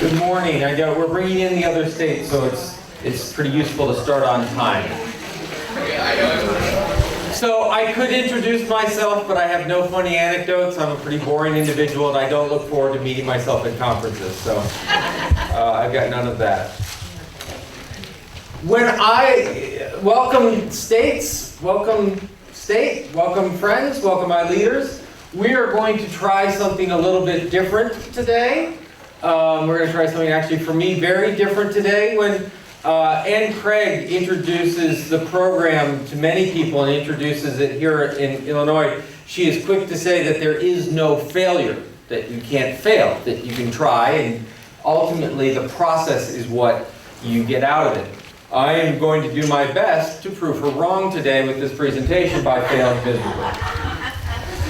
Good morning. We're bringing in the other states, so it's pretty useful to start on time. So I could introduce myself, but I have no funny anecdotes. I'm a pretty boring individual, and I don't look forward to meeting myself at conferences. So I've got none of that. When I welcome states, welcome state, welcome friends, welcome my leaders. We are going to try something a little bit different today. We're going to try something actually for me very different today. When Ann Craig introduces the program to many people and introduces it here in Illinois, she is quick to say that there is no failure, that you can't fail, that you can try, and ultimately the process is what you get out of it. I am going to do my best to prove her wrong today with this presentation by failing miserably.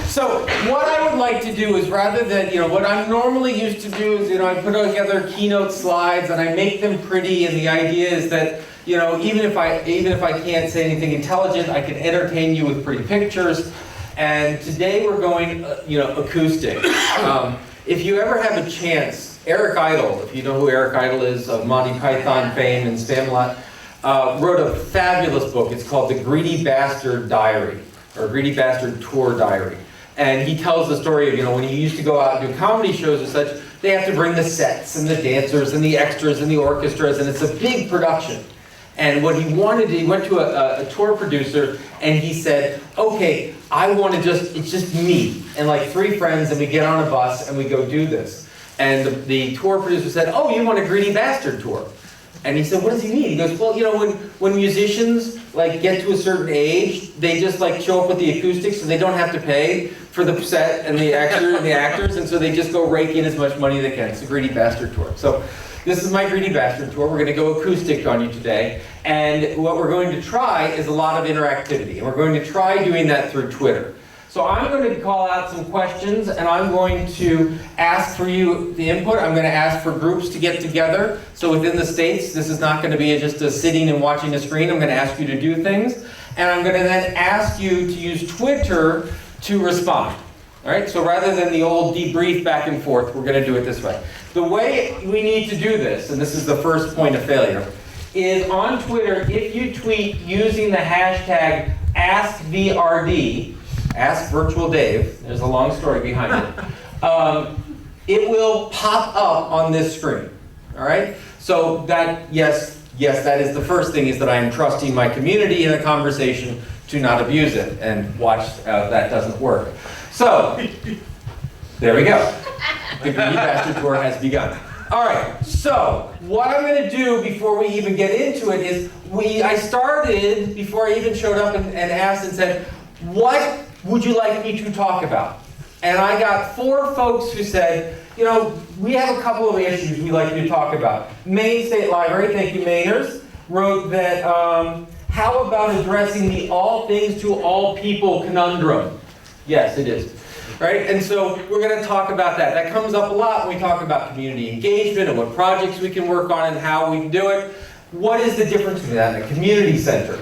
So what I would like to do is, rather than, what I'm normally used to do is, I put together keynote slides and I make them pretty, and the idea is that, even if I can't say anything intelligent, I can entertain you with pretty pictures. And today we're going, acoustic. If you ever have a chance, Eric Idle, if you know who Eric Idle is, of Monty Python fame and Spamalot, wrote a fabulous book. It's called The Greedy Bastard Diary, or Greedy Bastard Tour Diary. And he tells the story of, when he used to go out and do comedy shows and such, they have to bring the sets and the dancers and the extras and the orchestras, and it's a big production. And what he wanted, he went to a tour producer and he said, okay, it's just me and like 3 friends, and we get on a bus and we go do this. And the tour producer said, oh, you want a Greedy Bastard tour? And he said, what does he mean? He goes, well, when musicians get to a certain age, they just show up with the acoustics, so they don't have to pay for the set and the actors, and so they just go rake in as much money as they can. It's a Greedy Bastard tour. So this is my Greedy Bastard tour. We're going to go acoustic on you today, and what we're going to try is a lot of interactivity, and we're going to try doing that through Twitter. So I'm going to call out some questions, and I'm going to ask for you the input. I'm going to ask for groups to get together. So within the states, this is not going to be just a sitting and watching a screen. I'm going to ask you to do things. And I'm going to then ask you to use Twitter to respond. All right? So rather than the old debrief back and forth, we're going to do it this way. The way we need to do this, and this is the first point of failure, is on Twitter, if you tweet using the hashtag AskVRD, Ask Virtual Dave, there's a long story behind it, it will pop up on this screen, all right? So that, yes, that is the first thing, is that I am trusting my community in a conversation to not abuse it, and watch that doesn't work. So, there we go. The Greedy Bastard Tour has begun. All right, so what I'm going to do before we even get into it is, I started, before I even showed up and asked and said, what would you like me to talk about? And I got 4 folks who said, we have a couple of issues we'd like you to talk about. Maine State Library, thank you Mainers, wrote that, how about addressing the all things to all people conundrum? Yes, it is. Right? And so we're going to talk about that. That comes up a lot when we talk about community engagement and what projects we can work on and how we can do it. What is the difference between that and a community center?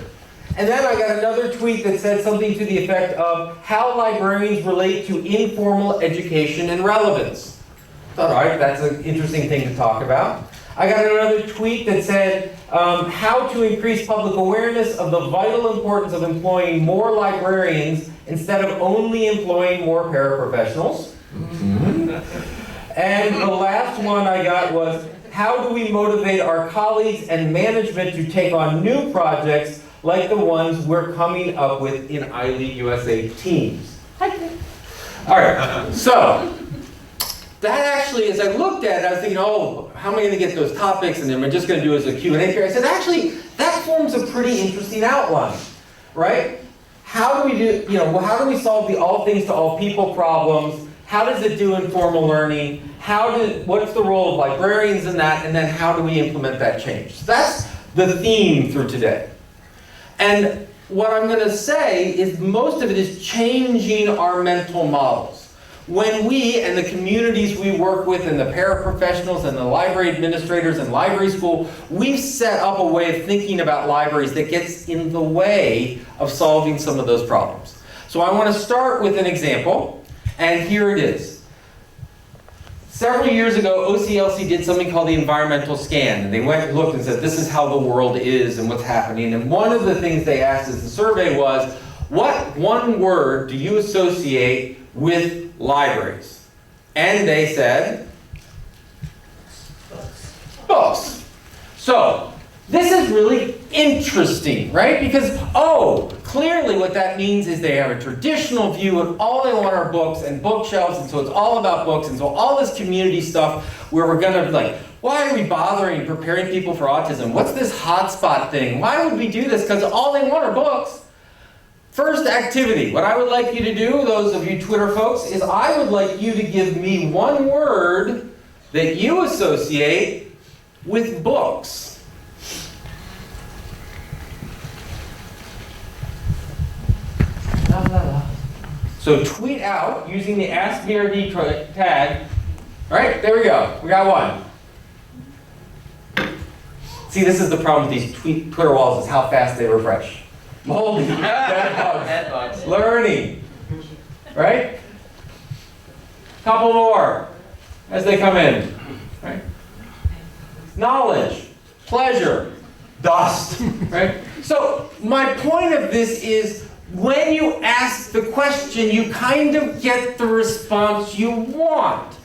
And then I got another tweet that said something to the effect of how librarians relate to informal education and relevance. I thought, all right, that's an interesting thing to talk about. I got another tweet that said how to increase public awareness of the vital importance of employing more librarians instead of only employing more paraprofessionals. And the last one I got was, how do we motivate our colleagues and management to take on new projects like the ones we're coming up with in iLead USA teams? All right, so that actually, as I looked at it, I was thinking, oh, how am I going to get those topics? And then I'm just going to do it as a Q&A here. I said, actually, that forms a pretty interesting outline, right? How do we do, how do we solve the all things to all people problems? How does it do informal learning? What's the role of librarians in that? And then how do we implement that change? So that's the theme through today. And what I'm going to say is most of it is changing our mental models. When we and the communities we work with and the paraprofessionals and the library administrators and library school, we've set up a way of thinking about libraries that gets in the way of solving some of those problems. So I want to start with an example, and here it is. Several years ago, OCLC did something called the environmental scan, and they went and looked and said, this is how the world is and what's happening. And one of the things they asked as the survey was, what one word do you associate with libraries? And they said, books. So, this is really interesting, right? Because, clearly what that means is they have a traditional view and all they want are books and bookshelves, and so it's all about books, and so all this community stuff where we're gonna be like, why are we bothering preparing people for autism? What's this hotspot thing? Why would we do this? Because all they want are books. First activity, what I would like you to do, those of you Twitter folks, is I would like you to give me one word that you associate with books. So tweet out using the AskBRD tag. All right, there we go. We got one. See, this is the problem with these Twitter walls, is how fast they refresh. Moldy, dead bugs, learning, right? Couple more as they come in, right? Knowledge, pleasure, dust, right? So my point of this is, when you ask the question, you kind of get the response you want.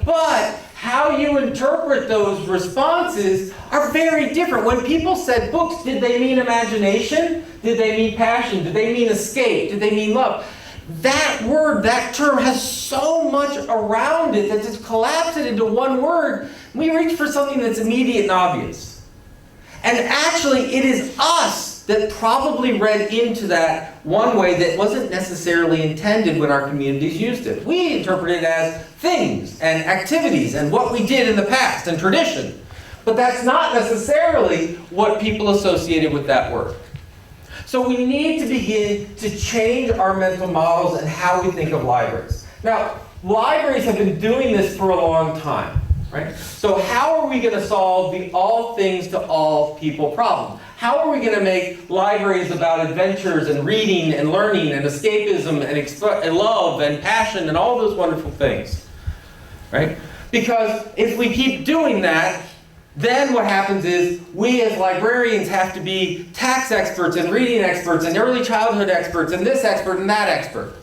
But how you interpret those responses are very different. When people said books, did they mean imagination? Did they mean passion? Did they mean escape? Did they mean love? That word, that term has so much around it that just collapse it into one word. We reach for something that's immediate and obvious. And actually, it is us that probably read into that one way that wasn't necessarily intended when our communities used it. We interpret it as things and activities and what we did in the past and tradition. But that's not necessarily what people associated with that word. So we need to begin to change our mental models and how we think of libraries. Now, libraries have been doing this for a long time, right? So how are we going to solve the all things to all people problem? How are we going to make libraries about adventures and reading and learning and escapism and love and passion and all those wonderful things, right? Because if we keep doing that, then what happens is we as librarians have to be tax experts and reading experts and early childhood experts and this expert and that expert,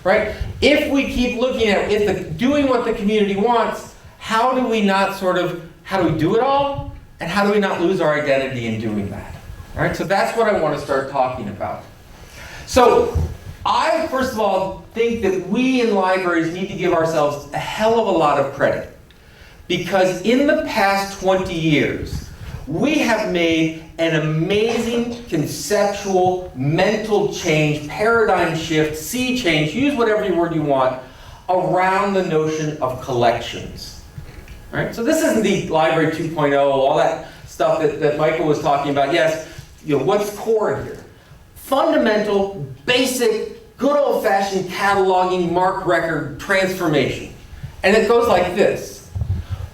right? If we keep looking at doing what the community wants, how do we do it all? And how do we not lose our identity in doing that? All right, so that's what I want to start talking about. So I, first of all, think that we in libraries need to give ourselves a hell of a lot of credit. Because in the past 20 years, we have made an amazing conceptual, mental change, paradigm shift, sea change, use whatever word you want, around the notion of collections. All right, so this isn't the Library 2.0, all that stuff that Michael was talking about. Yes, what's core here? Fundamental, basic, good old-fashioned cataloging, mark record, transformation. And it goes like this.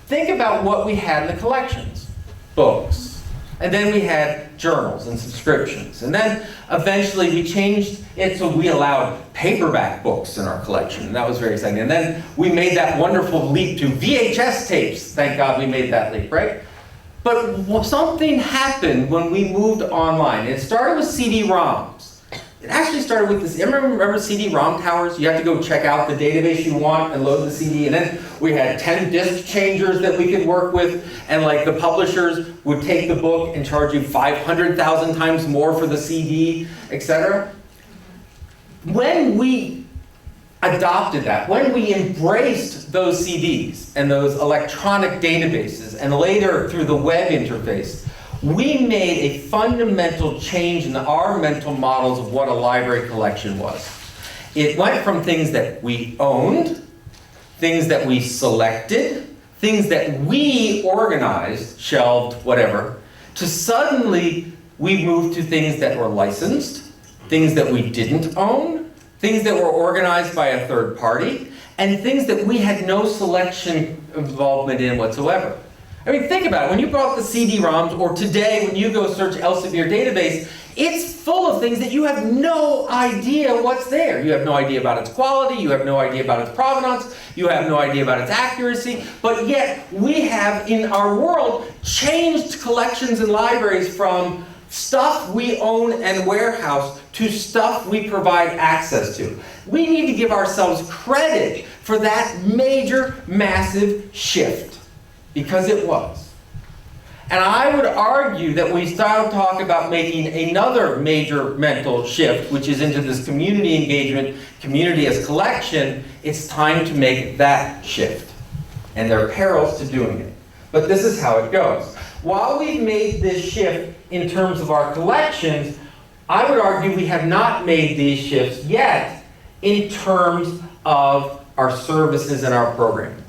Think about what we had in the collections. Books. And then we had journals and subscriptions. And then eventually we changed it so we allowed paperback books in our collection. And that was very exciting. And then we made that wonderful leap to VHS tapes. Thank God we made that leap, right? But something happened when we moved online. It started with CD-ROMs. It actually started with this, remember CD-ROM towers? You have to go check out the database you want and load the CD, and then we had 10 disc changers that we could work with, and like the publishers would take the book and charge you 500,000 times more for the CD, etc. When we adopted that, when we embraced those CDs and those electronic databases, and later through the web interface, we made a fundamental change in our mental models of what a library collection was. It went from things that we owned, things that we selected, things that we organized, shelved, whatever, to suddenly we moved to things that were licensed, things that we didn't own, things that were organized by a third party, and things that we had no selection involvement in whatsoever. I mean, think about it. When you brought the CD-ROMs, or today when you go search Elsevier database, It's full of things that you have no idea what's there. You have no idea about its quality, you have no idea about its provenance, you have no idea about its accuracy, but yet we have in our world changed collections and libraries from stuff we own and warehouse to stuff we provide access to. We need to give ourselves credit for that major, massive shift, because it was. And I would argue that we start to talk about making another major mental shift, which is into this community engagement, community as collection. It's time to make that shift. And there are perils to doing it. But this is how it goes. While we've made this shift in terms of our collections, I would argue we have not made these shifts yet in terms of our services and our programming.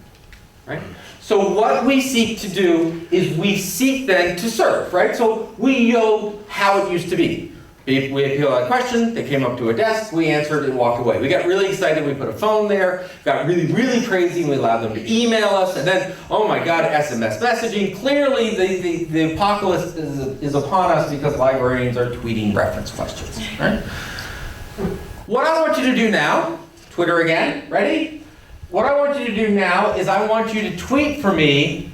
Right? So what we seek to do is we seek then to serve, right? So we know how it used to be. We appealed a question, they came up to a desk, we answered and walked away. We got really excited, we put a phone there, got really, really crazy, and we allowed them to email us, and then, oh my God, SMS messaging. Clearly the apocalypse is upon us because librarians are tweeting reference questions, right? What I want you to do now, Twitter again, ready? What I want you to do now is I want you to tweet for me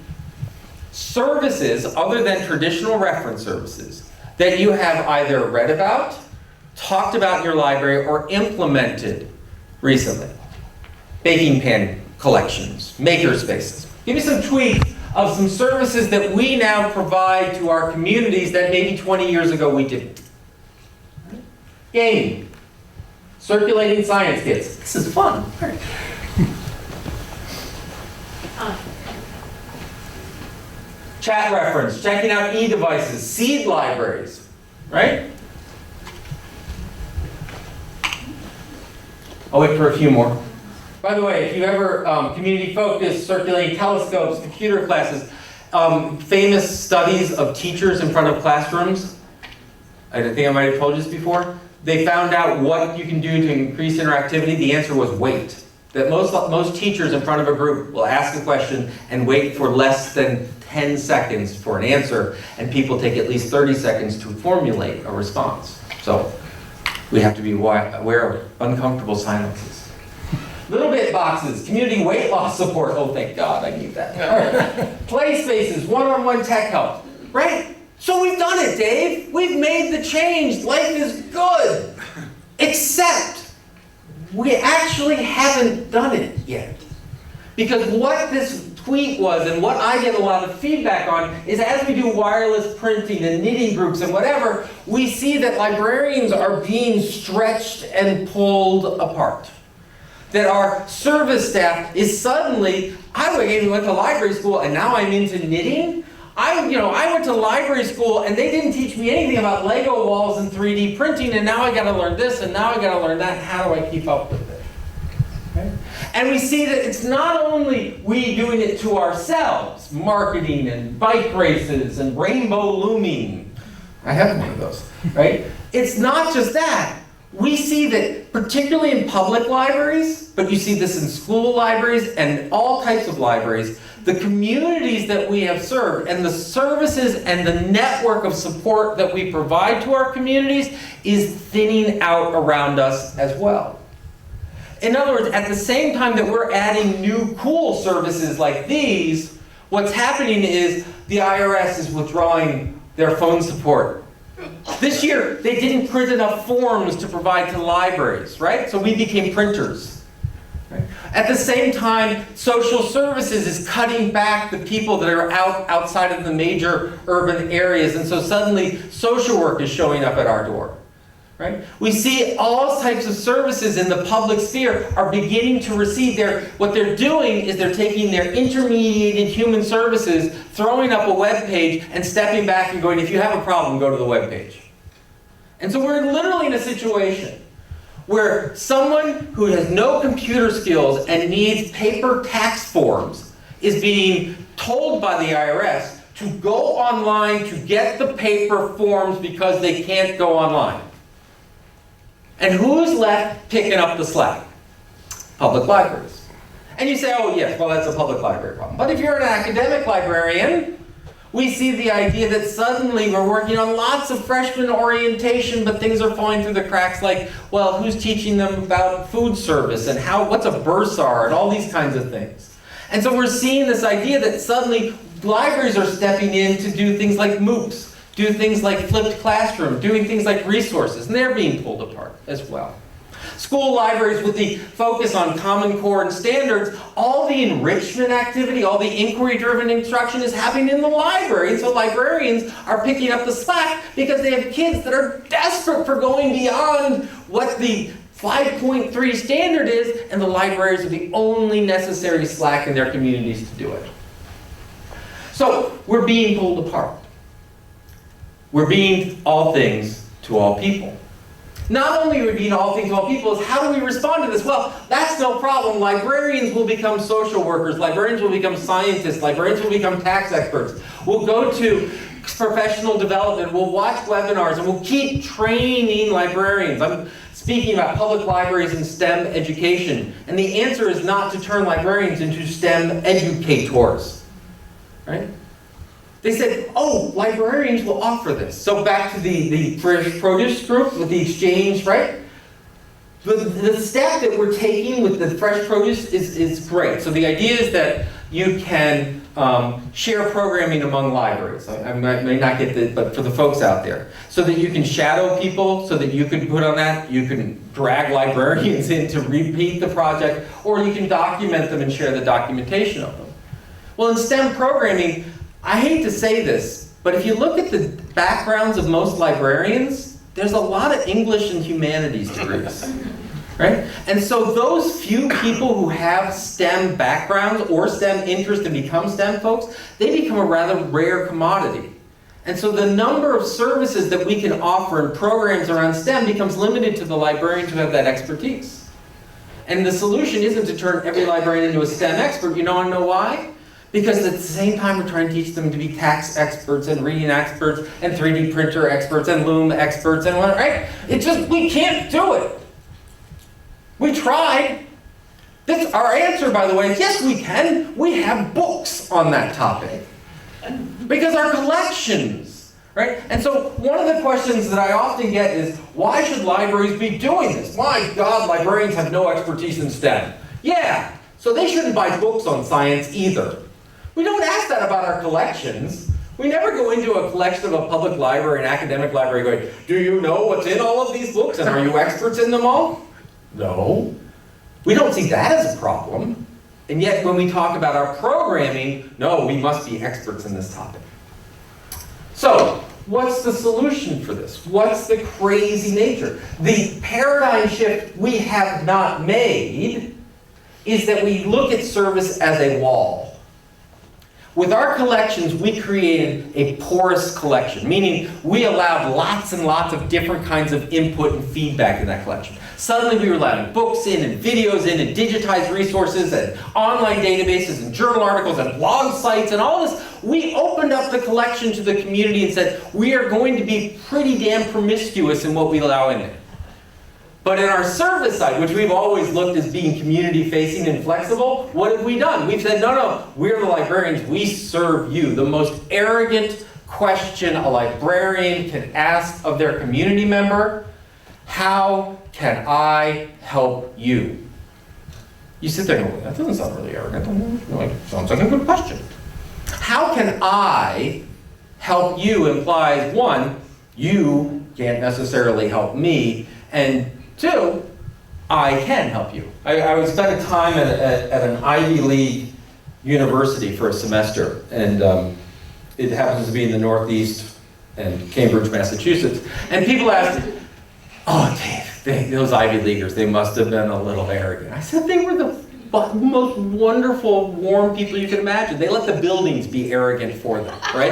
services other than traditional reference services that you have either read about, talked about in your library, or implemented recently. Baking pen collections, maker spaces. Give me some tweets of some services that we now provide to our communities that maybe 20 years ago we didn't. Gaming. Circulating science kits. This is fun. All right. Chat reference, checking out e-devices, seed libraries, right? I'll wait for a few more. By the way, if you ever community-focused, circulating telescopes, computer classes, famous studies of teachers in front of classrooms, I think I might have told you this before, they found out what you can do to increase interactivity. The answer was wait. That most teachers in front of a group will ask a question and wait for less than 10 seconds for an answer, and people take at least 30 seconds to formulate a response. So we have to be aware of uncomfortable silences. Little bit boxes, community weight loss support. Oh, thank God, I need that. All right. Play spaces, one-on-one tech help. Right? So we've done it, Dave. We've made the change. Life is good. Except we actually haven't done it yet. Because what this tweet was, and what I get a lot of feedback on, is as we do wireless printing and knitting groups and whatever, we see that librarians are being stretched and pulled apart. That our service staff is suddenly, I went to library school and now I'm into knitting. I went to library school and they didn't teach me anything about Lego walls and 3D printing, and now I got to learn this and now I got to learn that. How do I keep up with it? Okay? And we see that it's not only we doing it to ourselves, marketing and bike races and rainbow looming. I have one of those, right? It's not just that. We see that particularly in public libraries, but you see this in school libraries and all types of libraries, the communities that we have served and the services and the network of support that we provide to our communities is thinning out around us as well. In other words, at the same time that we're adding new cool services like these, what's happening is the IRS is withdrawing their phone support. This year, they didn't print enough forms to provide to libraries, right? So we became printers. Right? At the same time, social services is cutting back the people that are outside of the major urban areas, and so suddenly social work is showing up at our door. Right? We see all types of services in the public sphere are beginning to recede. What they're doing is they're taking their intermediated human services, throwing up a web page, and stepping back and going, if you have a problem, go to the web page. And so we're literally in a situation where someone who has no computer skills and needs paper tax forms is being told by the IRS to go online to get the paper forms because they can't go online. And who's left picking up the slack? Public libraries. And you say, oh yes, well that's a public library problem. But if you're an academic librarian, We see the idea that suddenly we're working on lots of freshman orientation, but things are falling through the cracks like, well, who's teaching them about food service and what's a bursar and all these kinds of things. And so we're seeing this idea that suddenly libraries are stepping in to do things like MOOCs, do things like flipped classroom, doing things like resources, and they're being pulled apart as well. School libraries with the focus on Common Core and standards, all the enrichment activity, all the inquiry-driven instruction is happening in the library. And so librarians are picking up the slack because they have kids that are desperate for going beyond what the 5.3 standard is, and the libraries are the only necessary slack in their communities to do it. So we're being pulled apart. We're being all things to all people. Not only are we being all things to all people, is how do we respond to this? Well, that's no problem. Librarians will become social workers. Librarians will become scientists. Librarians will become tax experts. We'll go to professional development. We'll watch webinars, and we'll keep training librarians. I'm speaking about public libraries and STEM education. And the answer is not to turn librarians into STEM educators. Right? They said, oh, librarians will offer this. So back to the fresh produce group with the exchange, right? The step that we're taking with the fresh produce is great. So the idea is that you can share programming among libraries. I may not get the, but for the folks out there. So that you can shadow people, so that you can put on that, you can drag librarians in to repeat the project, or you can document them and share the documentation of them. Well, in STEM programming, I hate to say this, but if you look at the backgrounds of most librarians, there's a lot of English and humanities degrees, right? And so those few people who have STEM backgrounds or STEM interest and become STEM folks, they become a rather rare commodity. And so the number of services that we can offer and programs around STEM becomes limited to the librarians who have that expertise. And the solution isn't to turn every librarian into a STEM expert. You want to know why? Because at the same time we're trying to teach them to be tax experts and reading experts and 3D printer experts and loom experts and what, right? We can't do it. We tried. Our answer, by the way, is yes, we can. We have books on that topic. Because our collections, right? And so one of the questions that I often get is, why should libraries be doing this? My God, librarians have no expertise in STEM. Yeah, so they shouldn't buy books on science either. We don't ask that about our collections. We never go into a collection of a public library, an academic library going, do you know what's in all of these books and are you experts in them all? No. We don't see that as a problem. And yet when we talk about our programming, no, we must be experts in this topic. So, what's the solution for this? What's the crazy nature? The paradigm shift we have not made is that we look at service as a wall. With our collections, we created a porous collection, meaning we allowed lots and lots of different kinds of input and feedback in that collection. Suddenly we were allowing books in and videos in and digitized resources and online databases and journal articles and blog sites and all this. We opened up the collection to the community and said, we are going to be pretty damn promiscuous in what we allow in it. But in our service side, which we've always looked as being community-facing and flexible, what have we done? We've said, no, we're the librarians, we serve you. The most arrogant question a librarian can ask of their community member, how can I help you? You sit there and go, that doesn't sound really arrogant. Sounds like a good question. How can I help you implies, one, you can't necessarily help me, and two, I can help you. I spent a time at an Ivy League university for a semester, and it happens to be in the Northeast and Cambridge, Massachusetts. And people asked, oh, Dave, those Ivy Leaguers, they must have been a little arrogant. I said they were the most wonderful, warm people you can imagine. They let the buildings be arrogant for them, right?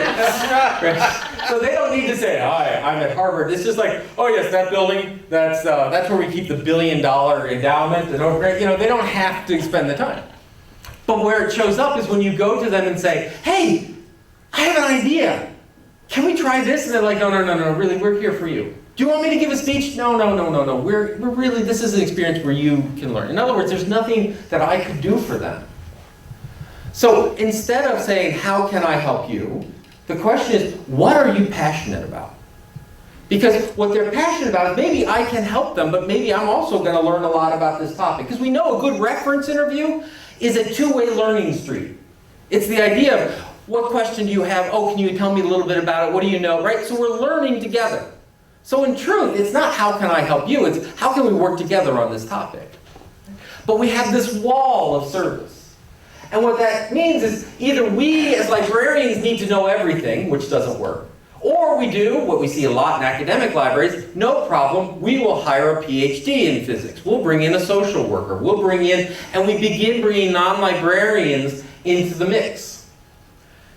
Right? So they don't need to say, hi, I'm at Harvard. It's just like, oh yes, that building, that's where we keep the $1 billion endowment. And they don't have to spend the time. But where it shows up is when you go to them and say, hey, I have an idea. Can we try this? And they're like, no, really, we're here for you. Do you want me to give a speech? No. We're really, this is an experience where you can learn. In other words, there's nothing that I could do for them. So instead of saying, how can I help you? The question is, what are you passionate about? Because what they're passionate about is maybe I can help them, but maybe I'm also going to learn a lot about this topic. Because we know a good reference interview is a two-way learning street. It's the idea of, what question do you have? Oh, can you tell me a little bit about it? What do you know? Right? So we're learning together. So in truth, it's not how can I help you, it's how can we work together on this topic. But we have this wall of service. And what that means is either we as librarians need to know everything, which doesn't work, or we do what we see a lot in academic libraries, no problem, we will hire a PhD in physics. We'll bring in a social worker. We'll bring in, and we begin bringing non-librarians into the mix.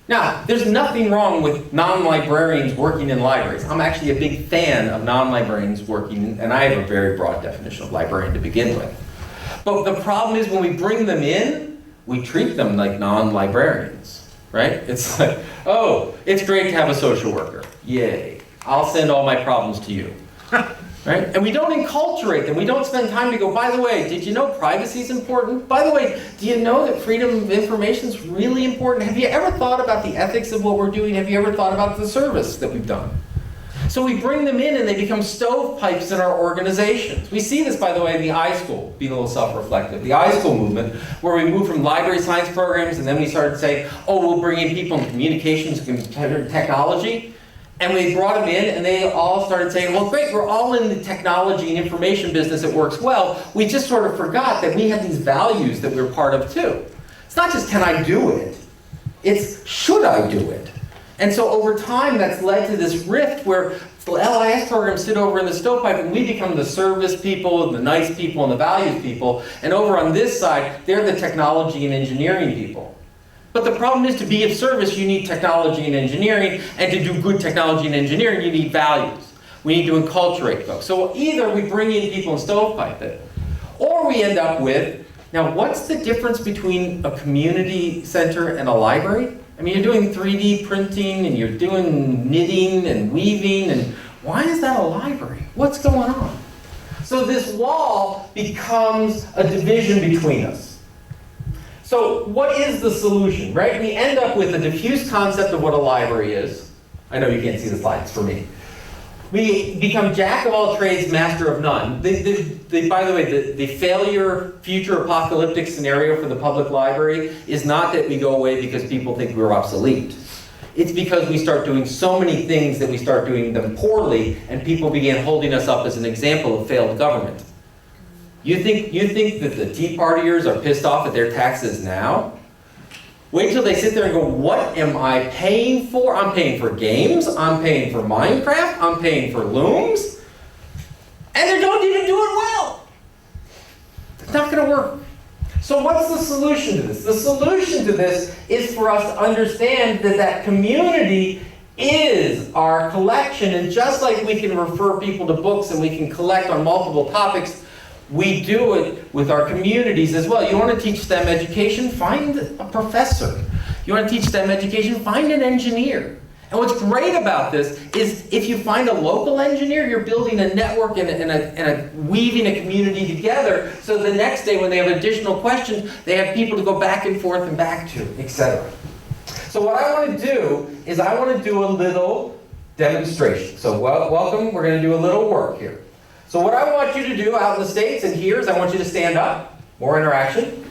Now, there's nothing wrong with non-librarians working in libraries. I'm actually a big fan of non-librarians working, and I have a very broad definition of librarian to begin with. But the problem is when we bring them in, we treat them like non-librarians, right? It's like, oh, it's great to have a social worker. Yay. I'll send all my problems to you. Right? And we don't enculturate them. We don't spend time to go, by the way, did you know privacy is important? By the way, do you know that freedom of information is really important? Have you ever thought about the ethics of what we're doing? Have you ever thought about the service that we've done? So we bring them in and they become stovepipes in our organizations. We see this, by the way, in the iSchool, being a little self-reflective. The iSchool movement, where we moved from library science programs and then we started saying, oh, we'll bring in people in communications and technology. And we brought them in and they all started saying, well, great, we're all in the technology and information business, it works well. We just sort of forgot that we have these values that we're part of too. It's not just can I do it, it's should I do it? And so over time that's led to this rift where the LIS programs sit over in the stovepipe and we become the service people and the nice people and the values people. And over on this side, they're the technology and engineering people. But the problem is to be of service, you need technology and engineering, and to do good technology and engineering, you need values. We need to enculturate folks. So either we bring in people and stovepipe it, or we end up with, now what's the difference between a community center and a library? I mean, you're doing 3D printing, and you're doing knitting and weaving, and why is that a library? What's going on? So this wall becomes a division between us. So what is the solution, right? We end up with a diffuse concept of what a library is. I know you can't see the slides for me. We become jack of all trades, master of none. By the way, the failure, future apocalyptic scenario for the public library is not that we go away because people think we're obsolete. It's because we start doing so many things that we start doing them poorly and people begin holding us up as an example of failed government. You think that the Tea Partiers are pissed off at their taxes now? Wait till they sit there and go, what am I paying for? I'm paying for games, I'm paying for Minecraft, I'm paying for looms, and they don't even do it well. It's not going to work. So what's the solution to this? The solution to this is for us to understand that that community is our collection, and just like we can refer people to books and we can collect on multiple topics, we do it with our communities as well. You want to teach STEM education? Find a professor. You want to teach STEM education? Find an engineer. And what's great about this is if you find a local engineer, you're building a network and weaving a community together so the next day when they have additional questions, they have people to go back and forth and back to, etc. So what I want to do is I want to do a little demonstration. So welcome, we're going to do a little work here. So what I want you to do out in the States and here is I want you to stand up. More interaction.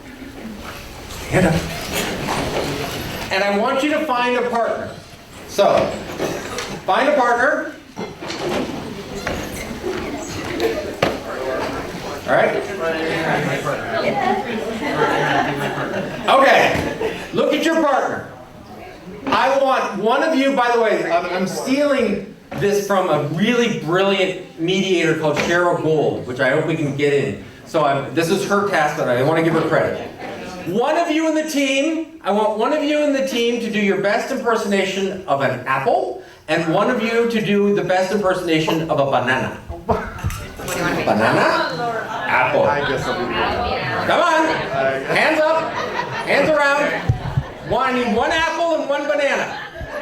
Stand up. And I want you to find a partner. So, find a partner. All right? Okay. Look at your partner. I want one of you, by the way, I'm stealing this from a really brilliant mediator called Cheryl Gould, which I hope we can get in. So this is her task, but I want to give her credit. One of you in the team, I want one of you in the team to do your best impersonation of an apple, and one of you to do the best impersonation of a banana. Banana? Apple. Come on. Hands up. Hands around. I need one apple and one banana.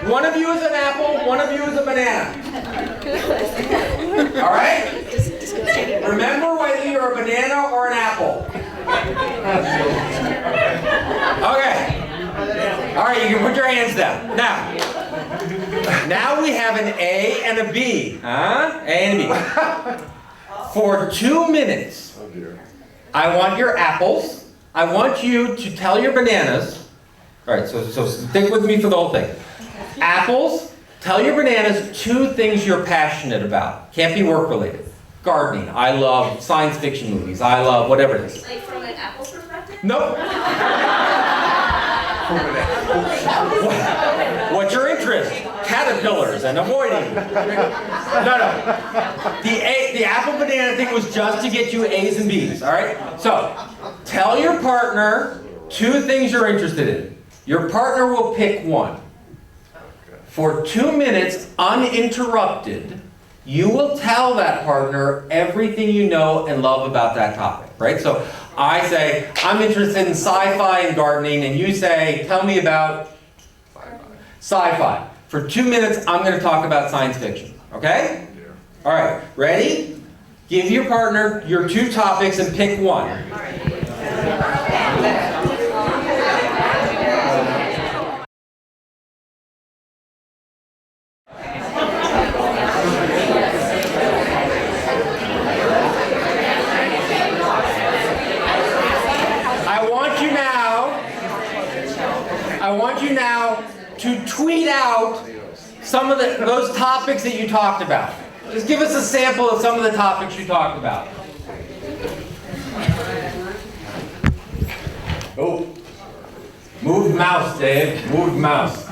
One of you is an apple, one of you is a banana. All right? Remember whether you're a banana or an apple. Okay. All right, you can put your hands down. Now we have an A and a B. Huh? A and a B. For 2 minutes, I want your apples. I want you to tell your bananas. All right, so stick with me for the whole thing. Apples, tell your bananas 2 things you're passionate about. Can't be work-related. Gardening. I love science fiction movies. I love whatever it is. Like from an apple's perspective? Nope. What's your interest? Caterpillars and avoiding. No. The apple banana thing was just to get you A's and B's, all right? So, tell your partner 2 things you're interested in. Your partner will pick one. For 2 minutes, uninterrupted, you will tell that partner everything you know and love about that topic, right? So I say, I'm interested in sci-fi and gardening, and you say, tell me about sci-fi. For 2 minutes, I'm going to talk about science fiction, okay? All right, ready? Give your partner your 2 topics and pick one. I want you now to tweet out some of those topics that you talked about. Just give us a sample of some of the topics you talked about. Oh, move mouse, Dave. Move mouse.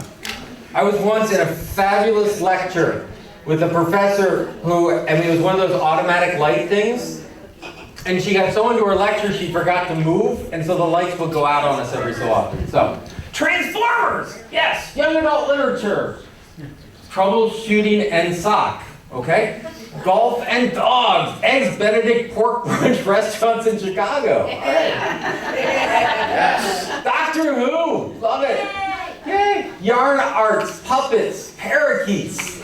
I was once in a fabulous lecture with a professor who, it was one of those automatic light things. And she got so into her lecture she forgot to move, and so the lights would go out on us every so often. So, Transformers! Yes, young adult literature. Troubleshooting and sock, okay? Golf and dogs. Eggs Benedict pork brunch restaurants in Chicago. All right. Yes. Doctor Who, love it. Yay. Yarn arts, puppets, parakeets.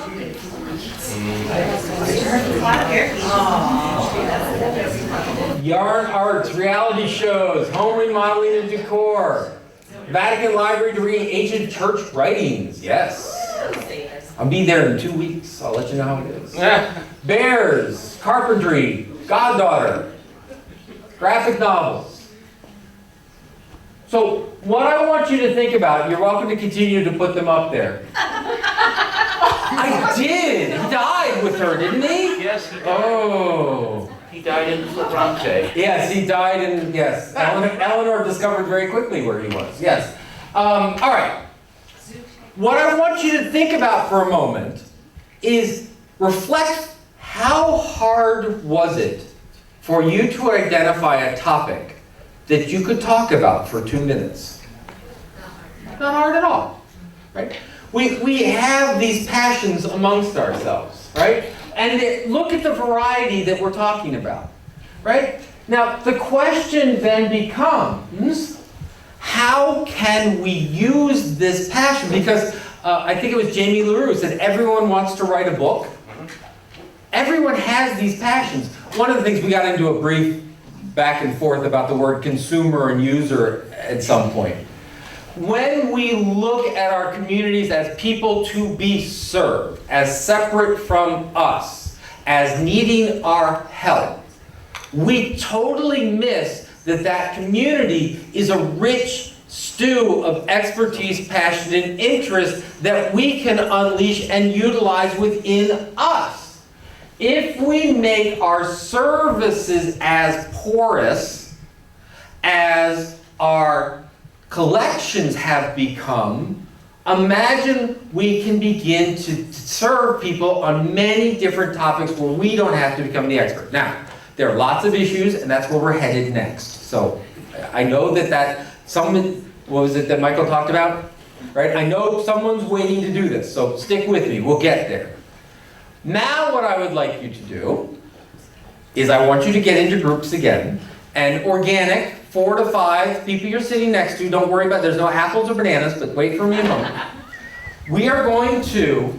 Yarn arts, reality shows, home remodeling and decor. Vatican Library to read ancient church writings. Yes. I'll be there in 2 weeks. I'll let you know how it is. Bears, carpentry, goddaughter, graphic novels. So what I want you to think about, you're welcome to continue to put them up there. I did. He died with her, didn't he? Yes, he died. Oh. He died in Florence. Yes, he died in, yes. Eleanor discovered very quickly where he was. Yes. All right. What I want you to think about for a moment is reflect how hard was it for you to identify a topic that you could talk about for 2 minutes? Not hard at all, right? We have these passions amongst ourselves, right? And look at the variety that we're talking about, right? Now, the question then becomes, how can we use this passion? Because I think it was Jamie LaRue said, everyone wants to write a book. Everyone has these passions. One of the things, we got into a brief back and forth about the word consumer and user at some point. When we look at our communities as people to be served, as separate from us, as needing our help, we totally miss that community is a rich stew of expertise, passion, and interest that we can unleash and utilize within us. If we make our services as porous as our collections have become, imagine we can begin to serve people on many different topics where we don't have to become the expert. Now, there are lots of issues, and that's where we're headed next. So, I know that someone, what was it that Michael talked about? Right? I know someone's waiting to do this, so stick with me, we'll get there. Now what I would like you to do is I want you to get into groups again, and organic, 4 to 5 people you're sitting next to, don't worry about, there's no apples or bananas, but wait for me a moment. We are going to,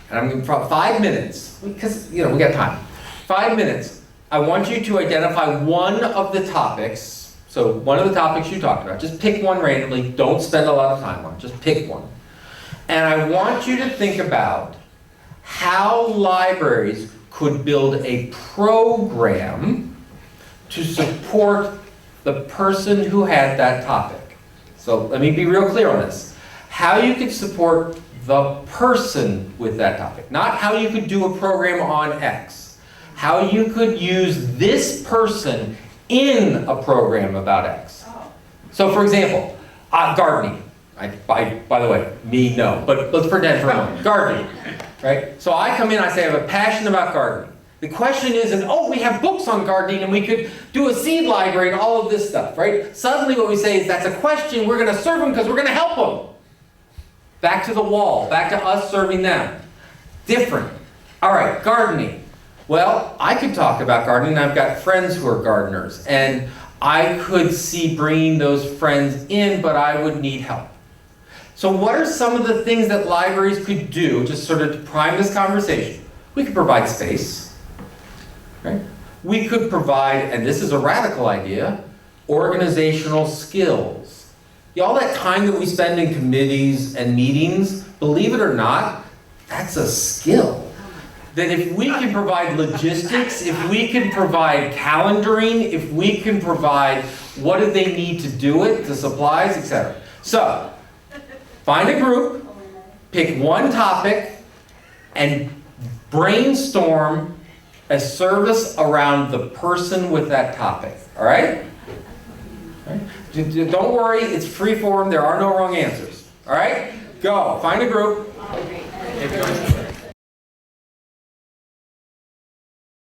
and I'm going to 5 minutes, because, we got time. 5 minutes. I want you to identify one of the topics So one of the topics you talked about, just pick one randomly, don't spend a lot of time on it, just pick one. And I want you to think about how libraries could build a program to support the person who had that topic. So let me be real clear on this. How you could support the person with that topic, not how you could do a program on X. How you could use this person in a program about X. So for example, gardening. By the way, me, no, but let's pretend for a moment. Gardening, right? So I come in, I say I have a passion about gardening. The question isn't, oh, we have books on gardening and we could do a seed library and all of this stuff, right? Suddenly what we say is that's a question, we're going to serve them because we're going to help them. Back to the wall, back to us serving them. Different. All right, gardening. Well, I could talk about gardening. I've got friends who are gardeners, and I could see bringing those friends in, but I would need help. So what are some of the things that libraries could do, just sort of to prime this conversation? We could provide space, right? We could provide, and this is a radical idea, organizational skills. All that time that we spend in committees and meetings, believe it or not, that's a skill. That if we can provide logistics, if we can provide calendaring, if we can provide what do they need to do it, the supplies, etc. So, find a group, pick one topic, and brainstorm a service around the person with that topic. All right? Don't worry, it's free form, there are no wrong answers. All right? Go, find a group.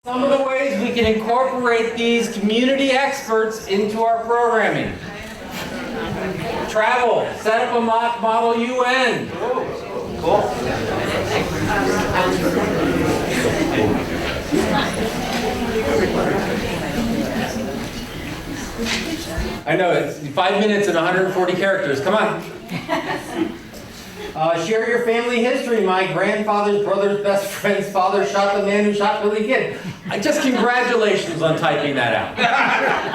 Some of the ways we can incorporate these community experts into our programming. Travel, set up a mock model UN. Cool. I know, it's 5 minutes and 140 characters, come on. Share your family history. My grandfather's brother's best friend's father shot the man who shot Billy Kid. Just congratulations on typing that out.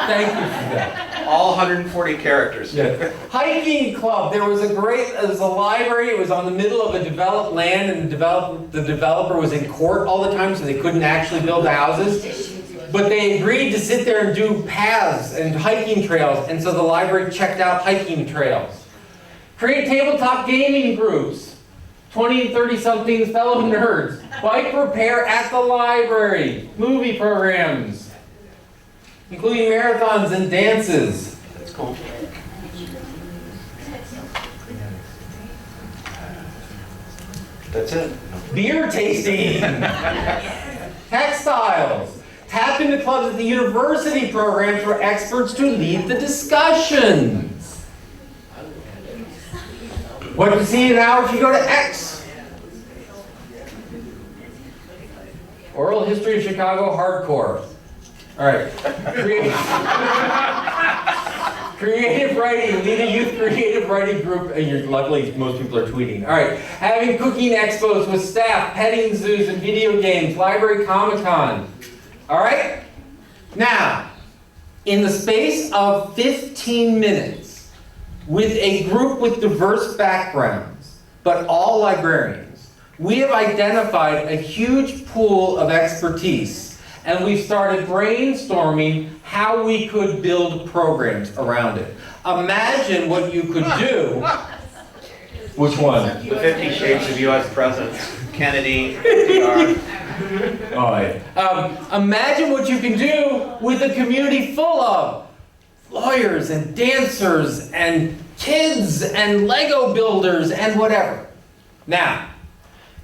Thank you for that. All 140 characters. Yeah. Hiking club. There was a library. It was on the middle of a developed land, and the developer was in court all the time, so they couldn't actually build the houses. But they agreed to sit there and do paths and hiking trails, and so the library checked out hiking trails. Create tabletop gaming groups. 20 and 30-somethings fellow nerds. Bike repair at the library. Movie programs, including marathons and dances. That's cool. That's it. Beer tasting. Textiles. Tap into clubs at the university programs for experts to lead the discussions. What you see now if you go to X. Oral history of Chicago hardcore. All right. Creative writing. Lead a youth creative writing group. And luckily, most people are tweeting. All right. Having cooking expos with staff, petting zoos, and video games. Library Comic-Con. All right? Now, in the space of 15 minutes, with a group with diverse backgrounds, but all librarians, we have identified a huge pool of expertise, and we've started brainstorming how we could build programs around it. Imagine what you could do. Which one? The 50 Shades of U.S. Presidents. Kennedy, FDR. All right. Imagine what you can do with a community full of lawyers and dancers and kids and Lego builders and whatever. Now,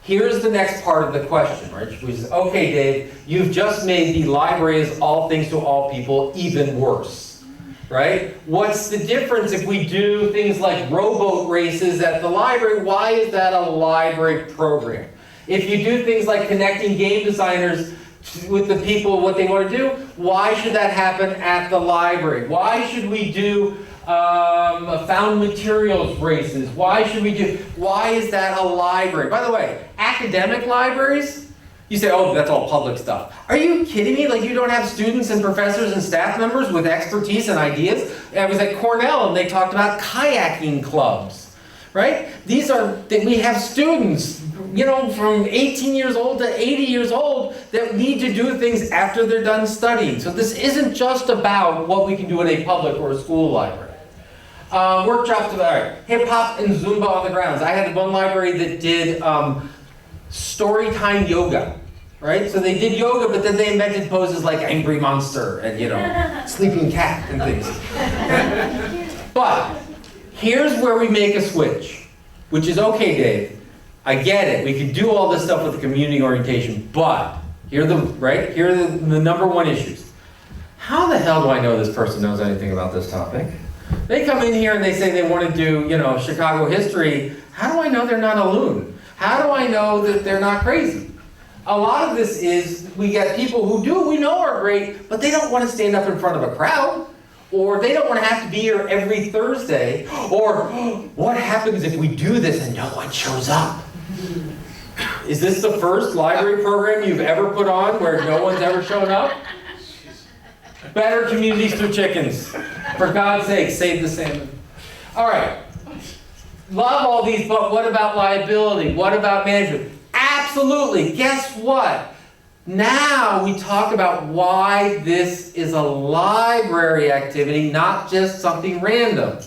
here's the next part of the question, right? Which is, okay, Dave, you've just made the library as all things to all people even worse, right? What's the difference if we do things like rowboat races at the library? Why is that a library program? If you do things like connecting game designers with the people, what they want to do, why should that happen at the library? Why should we do found materials races? Why is that a library? By the way, academic libraries, You say, oh, that's all public stuff. Are you kidding me? Like, you don't have students and professors and staff members with expertise and ideas? I was at Cornell and they talked about kayaking clubs, right? We have students, you know, from 18 years old to 80 years old that need to do things after they're done studying. So this isn't just about what we can do in a public or a school library. Workshops about hip hop and Zumba on the grounds. I had one library that did story time yoga, right? So they did yoga, but then they invented poses like angry monster and, you know, sleeping cat and things. But here's where we make a switch, which is okay, Dave. I get it. We can do all this stuff with the community orientation, but here are the number one issues. How the hell do I know this person knows anything about this topic? They come in here and they say they want to do, you know, Chicago history. How do I know they're not a loon? How do I know that they're not crazy? A lot of this is we get people who we know are great, but they don't want to stand up in front of a crowd, or they don't want to have to be here every Thursday, or what happens if we do this and no one shows up? Is this the first library program you've ever put on where no one's ever shown up? Better communities through chickens. For God's sake, save the salmon. All right. Love all these, but what about liability? What about management? Absolutely. Guess what? Now we talk about why this is a library activity, not just something random.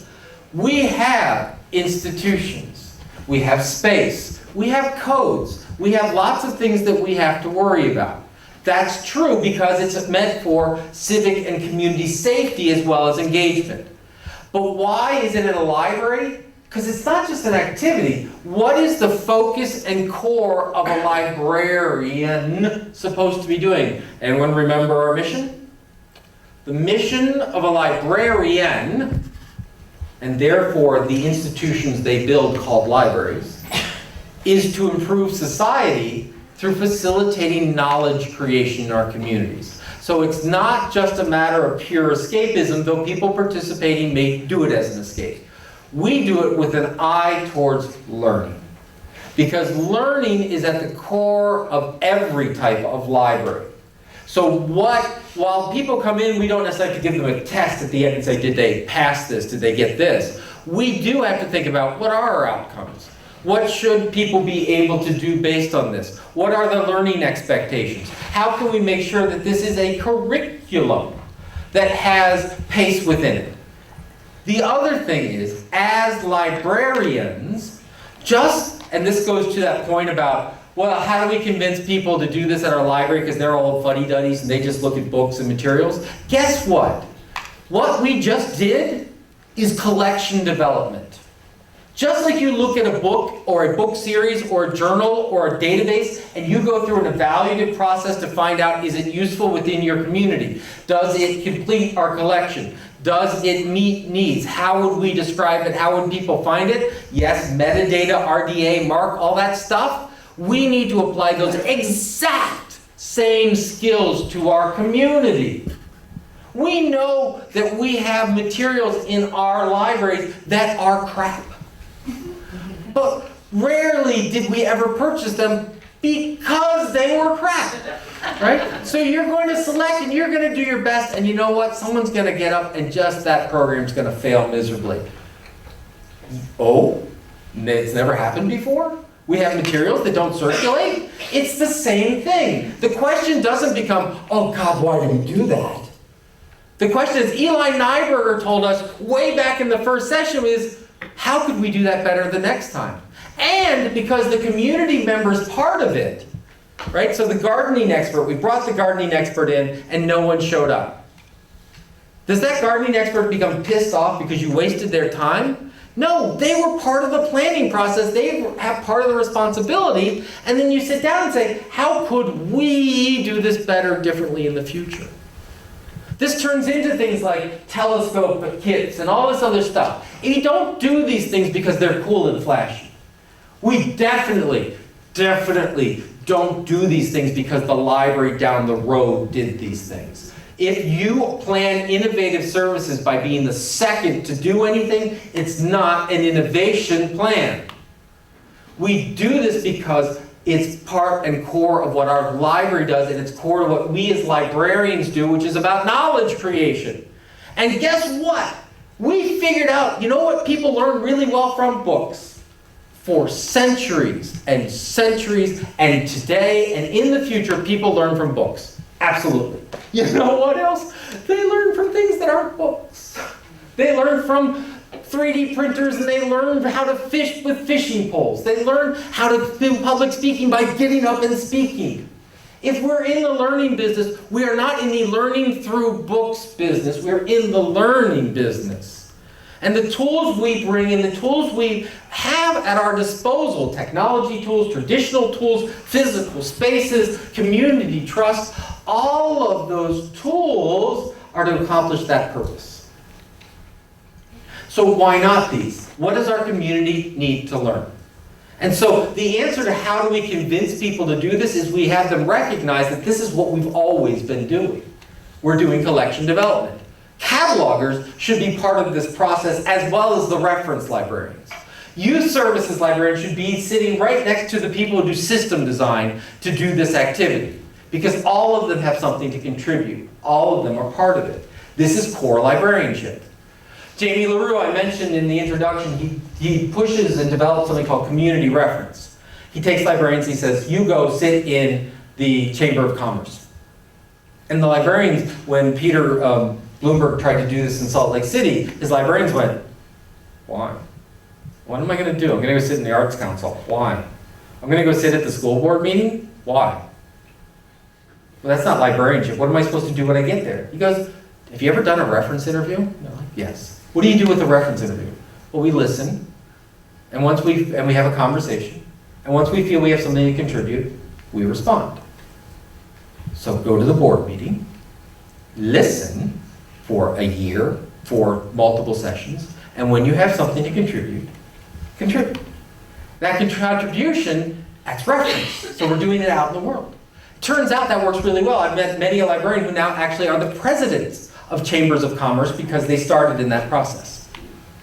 We have institutions. We have space. We have codes. We have lots of things that we have to worry about. That's true because it's meant for civic and community safety as well as engagement. But why is it in a library? Because it's not just an activity. What is the focus and core of a librarian supposed to be doing? Anyone remember our mission? The mission of a librarian, and therefore the institutions they build called libraries, is to improve society through facilitating knowledge creation in our communities. So it's not just a matter of pure escapism, though people participating may do it as an escape. We do it with an eye towards learning. Because learning is at the core of every type of library. So while people come in, we don't necessarily have to give them a test at the end and say, did they pass this? Did they get this? We do have to think about what are our outcomes? What should people be able to do based on this? What are the learning expectations? How can we make sure that this is a curriculum that has pace within it? The other thing is, as librarians, and this goes to that point about, well, how do we convince people to do this at our library because they're all fuddy-duddies and they just look at books and materials? Guess what? What we just did is collection development. Just like you look at a book or a book series or a journal or a database and you go through an evaluative process to find out, is it useful within your community? Does it complete our collection? Does it meet needs? How would we describe it? How would people find it? Yes, metadata, RDA, MARC, all that stuff. We need to apply those exact same skills to our community. We know that we have materials in our libraries that are crap. But rarely did we ever purchase them because they were crap, right? So you're going to select and you're going to do your best, and you know what? Someone's going to get up and just that program's going to fail miserably. Oh, it's never happened before? We have materials that don't circulate? It's the same thing. The question doesn't become, oh God, why did we do that? The question is, Eli Nyberger told us way back in the first session is, how could we do that better the next time? And because the community member's part of it, right? So the gardening expert, we brought the gardening expert in and no one showed up. Does that gardening expert become pissed off because you wasted their time? No, they were part of the planning process. They have part of the responsibility. And then you sit down and say, how could we do this better, differently in the future? This turns into things like telescope kits and all this other stuff. And you don't do these things because they're cool and flashy. We definitely don't do these things because the library down the road did these things. If you plan innovative services by being the second to do anything, it's not an innovation plan. We do this because It's part and core of what our library does, and it's core to what we as librarians do, which is about knowledge creation. And guess what? We figured out, you know what people learn really well from? Books. For centuries and centuries, and today and in the future, people learn from books. Absolutely. You know what else? They learn from things that aren't books. They learn from 3D printers, and they learn how to fish with fishing poles. They learn how to do public speaking by getting up and speaking. If we're in the learning business, we are not in the learning through books business. We're in the learning business. And the tools we bring in, the tools we have at our disposal, technology tools, traditional tools, physical spaces, community trust, all of those tools are to accomplish that purpose. So why not these? What does our community need to learn? And so the answer to how do we convince people to do this is we have them recognize that this is what we've always been doing. We're doing collection development. Catalogers should be part of this process as well as the reference librarians. Youth services librarians should be sitting right next to the people who do system design to do this activity, because all of them have something to contribute. All of them are part of it. This is core librarianship. Jamie LaRue, I mentioned in the introduction, he pushes and develops something called community reference. He takes librarians, he says, you go sit in the Chamber of Commerce. And the librarians, when Peter Bloomberg tried to do this in Salt Lake City, his librarians went, why? What am I going to do? I'm going to go sit in the Arts Council. Why? I'm going to go sit at the school board meeting? Why? Well, that's not librarianship. What am I supposed to do when I get there? He goes, have you ever done a reference interview? No. Yes. What do you do with a reference interview? Well, we listen, and we have a conversation, and once we feel we have something to contribute, we respond. So go to the board meeting, listen for a year, for multiple sessions, and when you have something to contribute, contribute. That contribution, that's reference. So we're doing it out in the world. Turns out that works really well. I've met many a librarian who now actually are the presidents of chambers of commerce because they started in that process,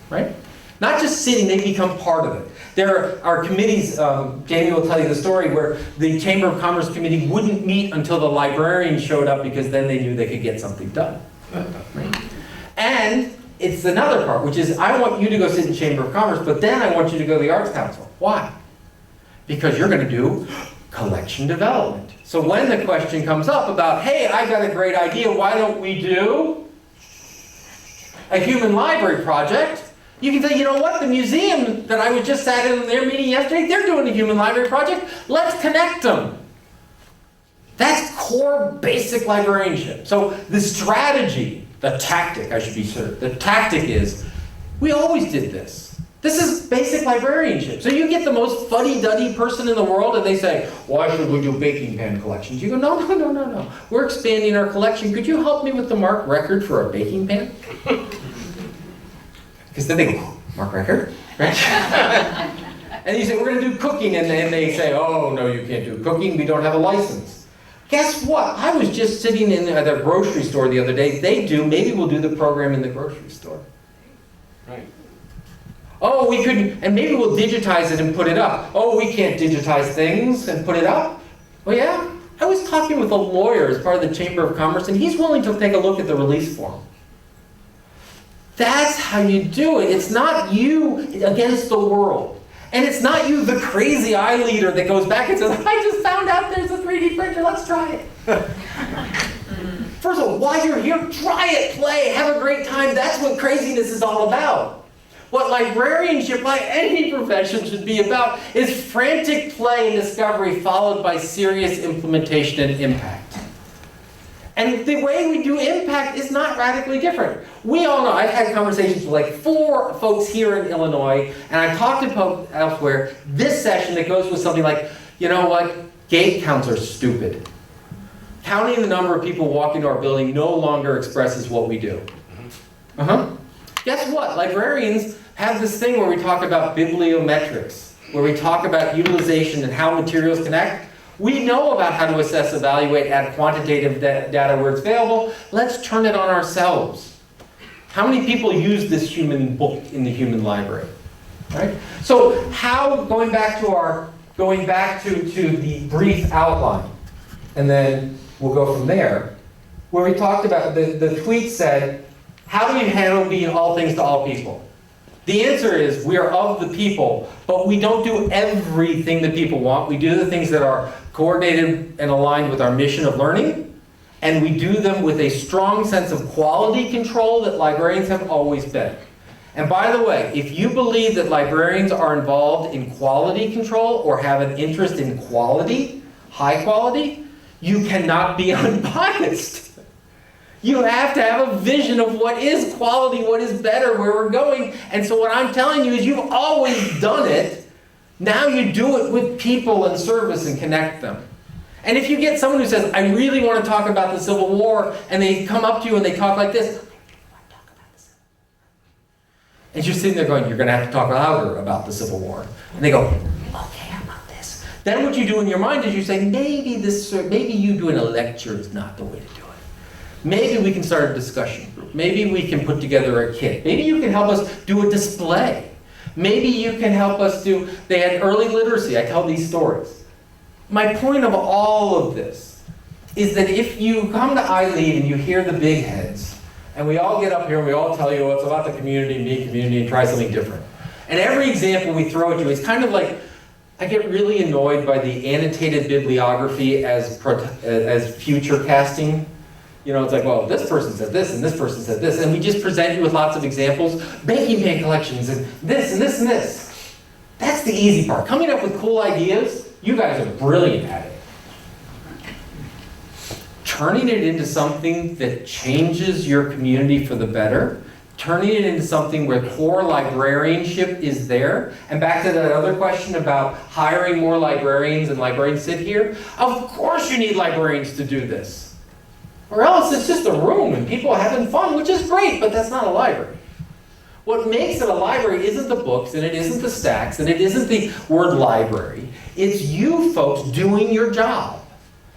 right? Not just sitting, they become part of it. There are committees, Jamie will tell you the story, where the Chamber of Commerce committee wouldn't meet until the librarian showed up because then they knew they could get something done. Right? And it's another part, which is I want you to go sit in Chamber of Commerce, but then I want you to go to the Arts Council. Why? Because you're going to do collection development. So when the question comes up about, hey, I got a great idea, why don't we do a human library project? You can say, you know what, the museum that I was just sat in their meeting yesterday, they're doing a human library project. Let's connect them. That's core basic librarianship. So the strategy, the tactic, I should be sure, the tactic is, we always did this. This is basic librarianship. So you get the most fuddy-duddy person in the world and they say, why should we do baking pen collections? You go, no. We're expanding our collection. Could you help me with the mark record for a baking pen? Because then they go, mark record? Right? And you say, we're going to do cooking. And then they say, oh, no, you can't do cooking. We don't have a license. Guess what? I was just sitting in at a grocery store the other day. They do. Maybe we'll do the program in the grocery store. Right. Oh, we couldn't, and maybe we'll digitize it and put it up. Oh, we can't digitize things and put it up? Well, yeah. I was talking with a lawyer as part of the Chamber of Commerce, and he's willing to take a look at the release form. That's how you do it. It's not you against the world. And it's not you, the crazy eye leader, that goes back and says, I just found out there's a 3D printer, let's try it. First of all, while you're here, try it, play, have a great time. That's what craziness is all about. What librarianship, like any profession, should be about is frantic play and discovery followed by serious implementation and impact. And the way we do impact is not radically different. We all know, I've had conversations with like 4 folks here in Illinois, and I've talked to folks elsewhere, this session that goes with something like, you know what, gate counts are stupid. Counting the number of people walking to our building no longer expresses what we do. Guess what? Librarians have this thing where we talk about bibliometrics, where we talk about utilization and how materials connect. We know about how to assess, evaluate, add quantitative data where it's available. Let's turn it on ourselves. How many people use this human book in the human library? Right? So how, going back to our going back to the brief outline, and then we'll go from there, where we talked about, the tweet said, how do you handle being all things to all people? The answer is, we are of the people, but we don't do everything that people want. We do the things that are coordinated and aligned with our mission of learning, and we do them with a strong sense of quality control that librarians have always been. And by the way, if you believe that librarians are involved in quality control or have an interest in quality, high quality, you cannot be unbiased. You have to have a vision of what is quality, what is better, where we're going. And so what I'm telling you is you've always done it. Now you do it with people and service and connect them. And if you get someone who says, I really want to talk about the Civil War, and they come up to you and they talk like this, and you're sitting there going, you're going to have to talk louder about the Civil War. And they go, okay, how about this? Then what you do in your mind is you say, maybe you doing a lecture is not the way to do it. Maybe we can start a discussion group. Maybe we can put together a kit. Maybe you can help us do a display. Maybe you can help us do, they had early literacy. I tell these stories. My point of all of this is that if you come to iLead and you hear the big heads, and we all get up here and we all tell you, well, it's about the community, me, community, and try something different. And every example we throw at you is kind of like, I get really annoyed by the annotated bibliography as future casting. You know, it's like, well, this person said this, and this person said this, and we just present you with lots of examples, baking pan collections, and this, and this, and this. That's the easy part. Coming up with cool ideas, you guys are brilliant at it. Turning it into something that changes your community for the better, turning it into something where core librarianship is there, and back to that other question about hiring more librarians and librarians sit here, of course you need librarians to do this. Or else it's just a room and people having fun, which is great, but that's not a library. What makes it a library isn't the books, and it isn't the stacks, and it isn't the word library. It's you folks doing your job.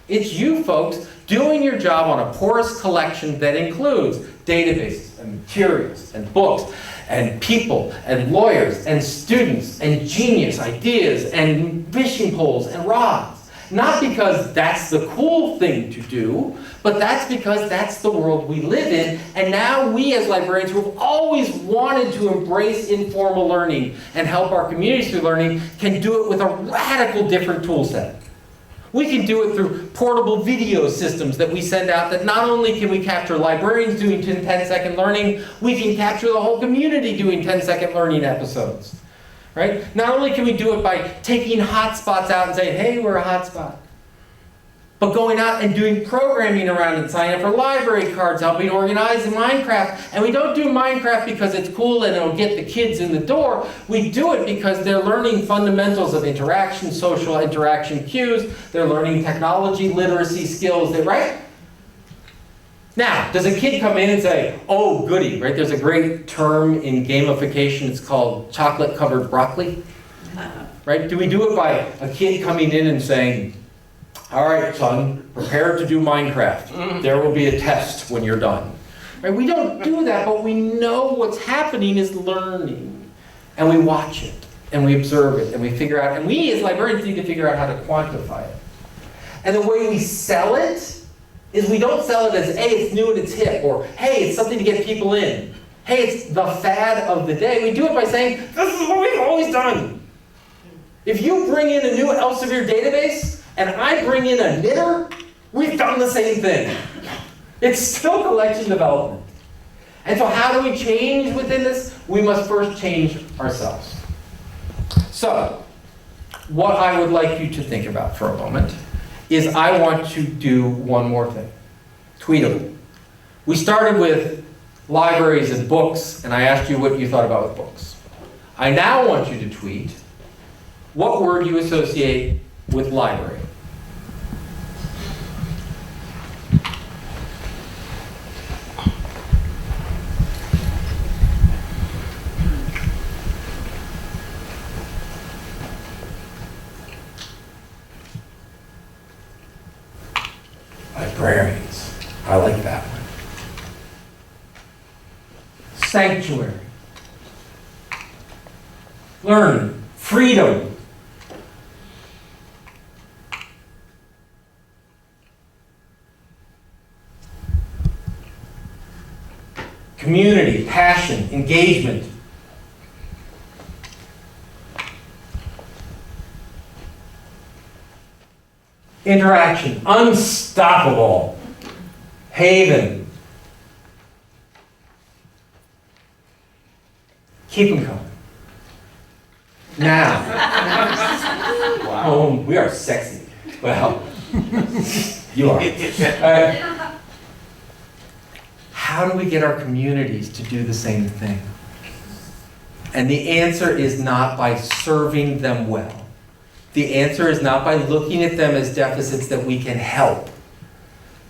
It's you folks doing your job on a porous collection that includes databases and materials and books and people and lawyers and students and genius ideas and fishing poles and rods. Not because that's the cool thing to do, but that's because that's the world we live in. And now we as librarians who have always wanted to embrace informal learning and help our communities through learning can do it with a radical different tool set. We can do it through portable video systems that we send out that not only can we capture librarians doing 10-second learning, we can capture the whole community doing 10-second learning episodes. Right? Not only can we do it by taking hotspots out and saying, hey, we're a hotspot, but going out and doing programming around and signing up for library cards, helping organize Minecraft. And we don't do Minecraft because it's cool and it'll get the kids in the door. We do it because they're learning fundamentals of interaction, social interaction cues. They're learning technology, literacy skills, right? Now, does a kid come in and say, oh, goody, right? There's a great term in gamification. It's called chocolate-covered broccoli, right? Do we do it by a kid coming in and saying, all right, son, prepare to do Minecraft. There will be a test when you're done. Right? We don't do that, but we know what's happening is learning. And we watch it, and we observe it, and we figure out, and we as librarians need to figure out how to quantify it. And the way we sell it is we don't sell it as, hey, it's new and it's hip, or hey, it's something to get people in. Hey, it's the fad of the day. We do it by saying, this is what we've always done. If you bring in a new Elsevier database, and I bring in a knitter, we've done the same thing. It's still collection development. And so how do we change within this? We must first change ourselves. So, what I would like you to think about for a moment is I want to do one more thing. Tweetable. We started with libraries and books, and I asked you what you thought about with books. I now want you to tweet what word you associate with library. Librarians. I like that one. Sanctuary. Learning. Freedom. community, passion, engagement. Interaction, unstoppable. Haven. Keep them coming. Now. Wow. Oh, we are sexy. Well, you are. How do we get our communities to do the same thing? And the answer is not by serving them well. The answer is not by looking at them as deficits that we can help.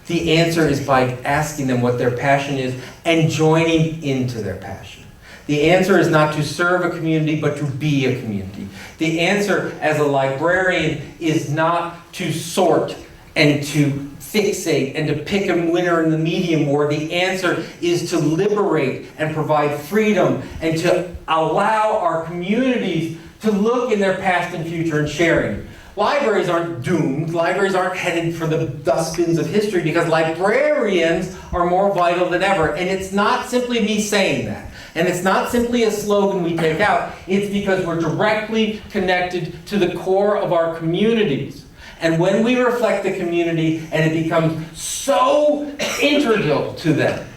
The answer is by asking them what their passion is and joining into their passion. The answer is not to serve a community, but to be a community. The answer as a librarian is not to sort and to fixate and to pick a winner in the medium war. The answer is to liberate and provide freedom and to allow our communities to look in their past and future and sharing. Libraries aren't doomed. Libraries aren't headed for the dustbins of history because librarians are more vital than ever. And it's not simply me saying that. And it's not simply a slogan we take out. It's because we're directly connected to the core of our communities. And when we reflect the community and it becomes so integral to them,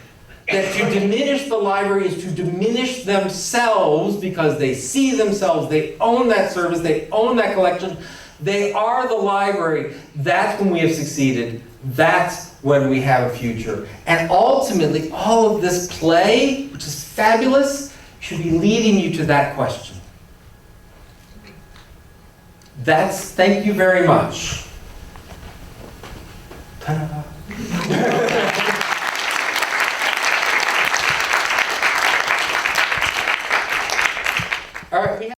that to diminish the library is to diminish themselves because they see themselves, they own that service, they own that collection, they are the library. That's when we have succeeded. That's when we have a future. And ultimately, all of this play, which is fabulous, should be leading you to that question. Thank you very much. Ta-da. All right.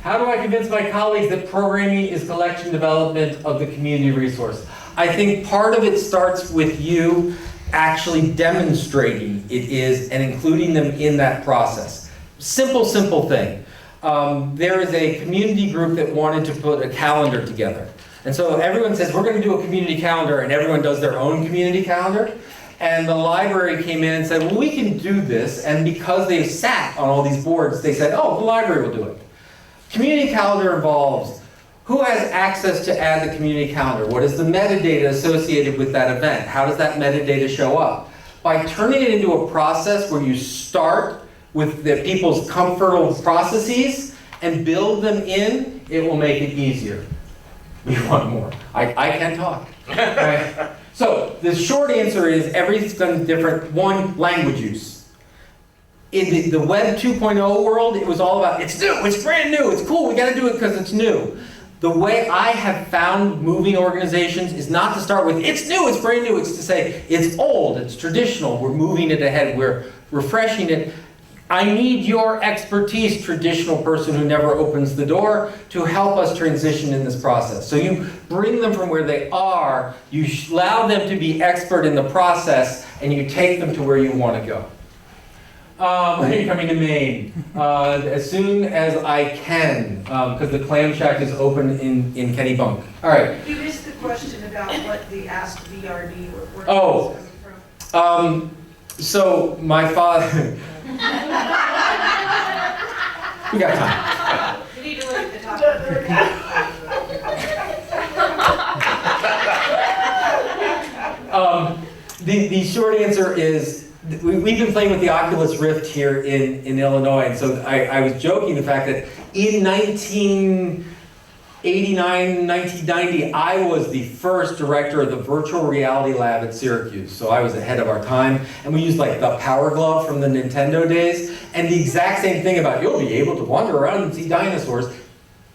How do I convince my colleagues that programming is collection development of the community resource? I think part of it starts with you actually demonstrating it is and including them in that process. Simple thing. There is a community group that wanted to put a calendar together. And so everyone says, we're going to do a community calendar, and everyone does their own community calendar. And the library came in and said, well, we can do this. And because they sat on all these boards, they said, oh, the library will do it. Community calendar involves who has access to add the community calendar? What is the metadata associated with that event? How does that metadata show up? By turning it into a process where you start with the people's comfortable processes and build them in, it will make it easier. We want more. I can't talk. Right? So the short answer is everything's different. One, language use. In the Web 2.0 world, it was all about, it's new, it's brand new, it's cool, we gotta do it because it's new. The way I have found moving organizations is not to start with, it's new, it's brand new, it's to say, it's old, it's traditional, we're moving it ahead, we're refreshing it. I need your expertise, traditional person who never opens the door, to help us transition in this process. So you bring them from where they are, you allow them to be expert in the process, and you take them to where you want to go. When are you coming to Maine? As soon as I can, because the Clam Shack is open in Kennebunk. All right. You missed the question about what the Ask VRD where Oh. it's coming from. So my father. We got time. You need to look at the top of The short answer is we've been playing with the Oculus Rift here in Illinois, and so I was joking the fact that in 1989, 1990, I was the first director of the virtual reality lab at Syracuse. So I was ahead of our time, and we used like the Power Glove from the Nintendo days, and the exact same thing about you'll be able to wander around and see dinosaurs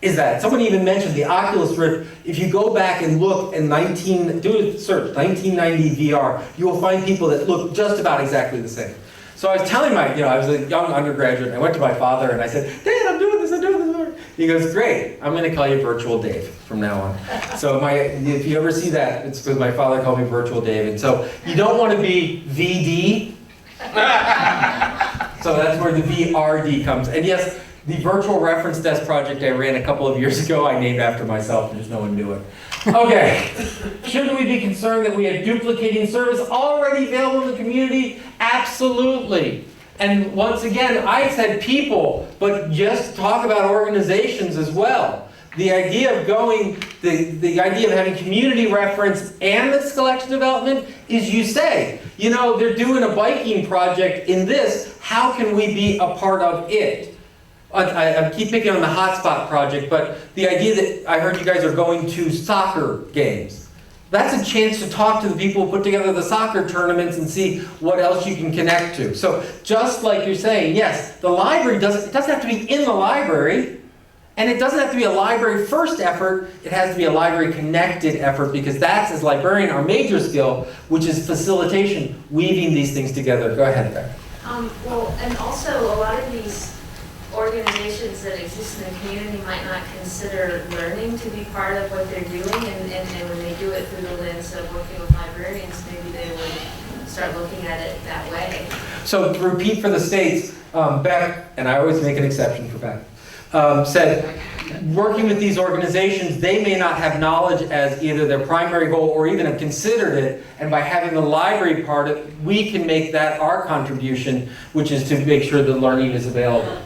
is that someone even mentioned the Oculus Rift. If you go back and look in do a search, 1990 VR, you will find people that look just about exactly the same. So I was telling I was a young undergraduate, and I went to my father and I said, Dad, I'm doing this. He goes, great, I'm going to call you Virtual Dave from now on. So if you ever see that, it's because my father called me Virtual Dave. And so you don't want to be VD. So that's where the VRD comes. And yes, The virtual reference desk project I ran a couple of years ago, I named after myself, and there's no one knew it. Okay, shouldn't we be concerned that we have duplicating service already available in the community? Absolutely. And once again, I said people, but just talk about organizations as well. The idea of the idea of having community reference and this collection development is you say, you know, they're doing a biking project in this, how can we be a part of it? I keep picking on the hotspot project, but the idea that I heard you guys are going to soccer games. That's a chance to talk to the people who put together the soccer tournaments and see what else you can connect to. So just like you're saying, yes, the library doesn't have to be in the library, and it doesn't have to be a library first effort, it has to be a library connected effort, because that's, as librarian, our major skill, which is facilitation, weaving these things together. Go ahead, Beck. Well, and also a lot of these organizations that exist in the community might not consider learning to be part of what they're doing, and when they do it through the lens of working with librarians, maybe they would start looking at it that way. So to repeat for the states, Beck, and I always make an exception for Beck, said working with these organizations, they may not have knowledge as either their primary goal or even have considered it, and by having the library part of it, we can make that our contribution, which is to make sure the learning is available.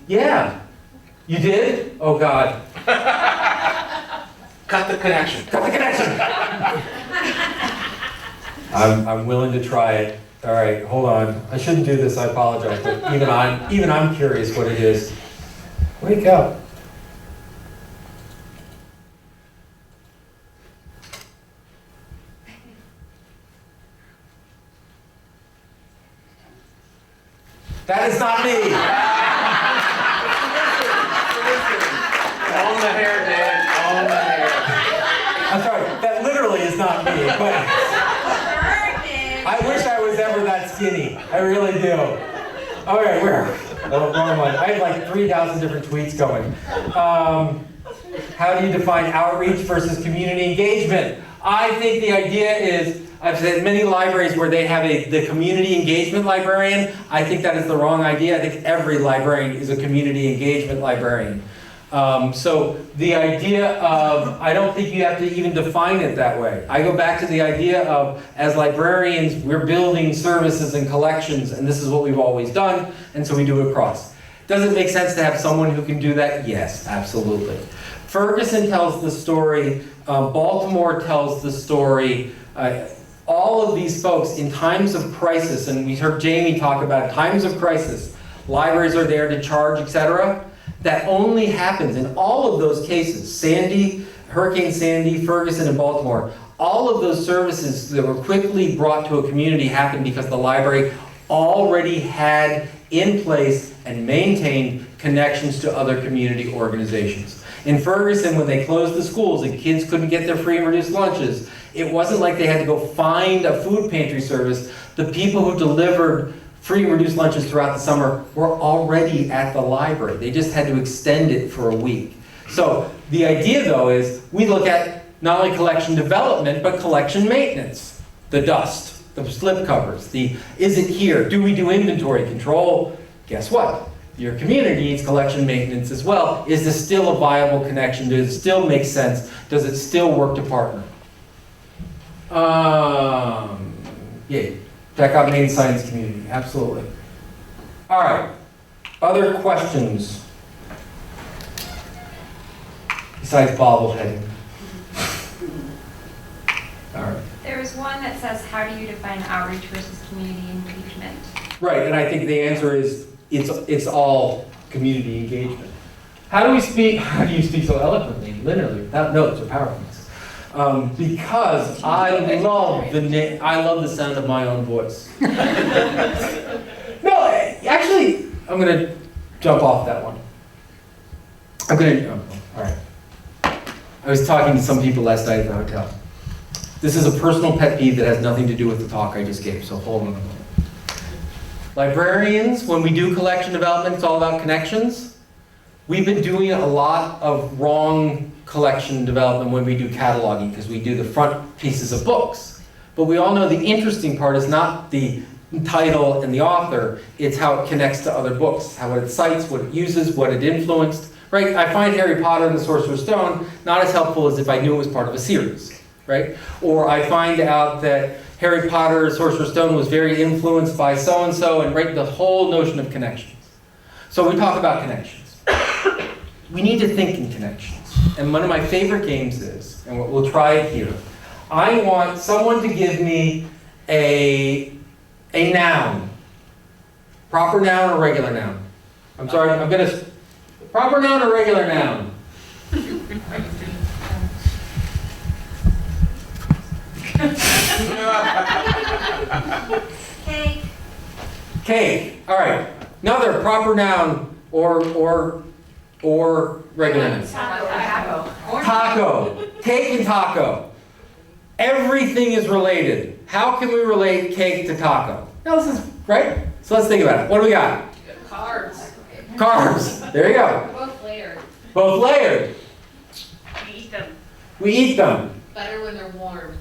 Yeah. You did? Oh, God. Cut the connection. Cut the connection. I'm willing to try it. All right, hold on. I shouldn't do this, I apologize, but even I'm curious what it is. Wake up. That is not me. On the hair, Dad. On the hair. I'm sorry, that literally is not me, but I wish I was ever that skinny. I really do. Okay, where? Oh, wrong one. I have like 3,000 different tweets going. How do you define outreach versus community engagement? I think the idea is, I've said many libraries where they have the community engagement librarian. I think that is the wrong idea. I think every librarian is a community engagement librarian. So the idea of, I don't think you have to even define it that way. I go back to the idea of, as librarians, we're building services and collections, and this is what we've always done, and so we do it across. Does it make sense to have someone who can do that? Yes, absolutely. Ferguson tells the story, Baltimore tells the story, all of these folks in times of crisis, and we heard Jamie talk about times of crisis, libraries are there to charge, etc. That only happens in all of those cases, Sandy, Hurricane Sandy, Ferguson, and Baltimore, all of those services that were quickly brought to a community happened because the library already had in place and maintained connections to other community organizations. In Ferguson, when they closed the schools and kids couldn't get their free and reduced lunches, it wasn't like they had to go find a food pantry service. The people who delivered free and reduced lunches throughout the summer were already at the library. They just had to extend it for a week. So the idea, though, is we look at not only collection development, but collection maintenance. The dust, the slipcovers, is it here? Do we do inventory control? Guess what? Your community needs collection maintenance as well. Is this still a viable connection? Does it still make sense? Does it still work to partner? Yeah, tech main science community, absolutely. All right, other questions besides bobbleheading? All right. There was one that says, how do you define outreach versus community engagement? Right, and I think the answer is it's all community engagement. How do you speak so eloquently, linearly, without notes or PowerPoints? Because I love the sound of my own voice. No, actually, I'm going to jump off that one. All right. I was talking to some people last night at the hotel. This is a personal pet peeve that has nothing to do with the talk I just gave, so hold on a moment. Librarians, when we do collection development, it's all about connections. We've been doing a lot of wrong collection development when we do cataloging, because we do the front pieces of books. But we all know the interesting part is not the title and the author, it's how it connects to other books, how it cites, what it uses, what it influenced, right? I find Harry Potter and the Sorcerer's Stone not as helpful as if I knew it was part of a series, right? Or I find out that Harry Potter and Sorcerer's Stone was very influenced by so-and-so, and right, the whole notion of connections. So we talk about connections. We need to think in connections. And one of my favorite games is, and we'll try it here, I want someone to give me a noun. Proper noun or regular noun? I'm sorry, I'm going to... Proper noun or regular noun? Cake. Cake. All right. Another proper noun or regular noun? Taco. Taco. Cake and taco. Everything is related. How can we relate cake to taco? Now this is, right? So let's think about it. What do we got? Carbs. Carbs. There you go. Both layered. Both layered. We eat them. We eat them. Better when they're warm.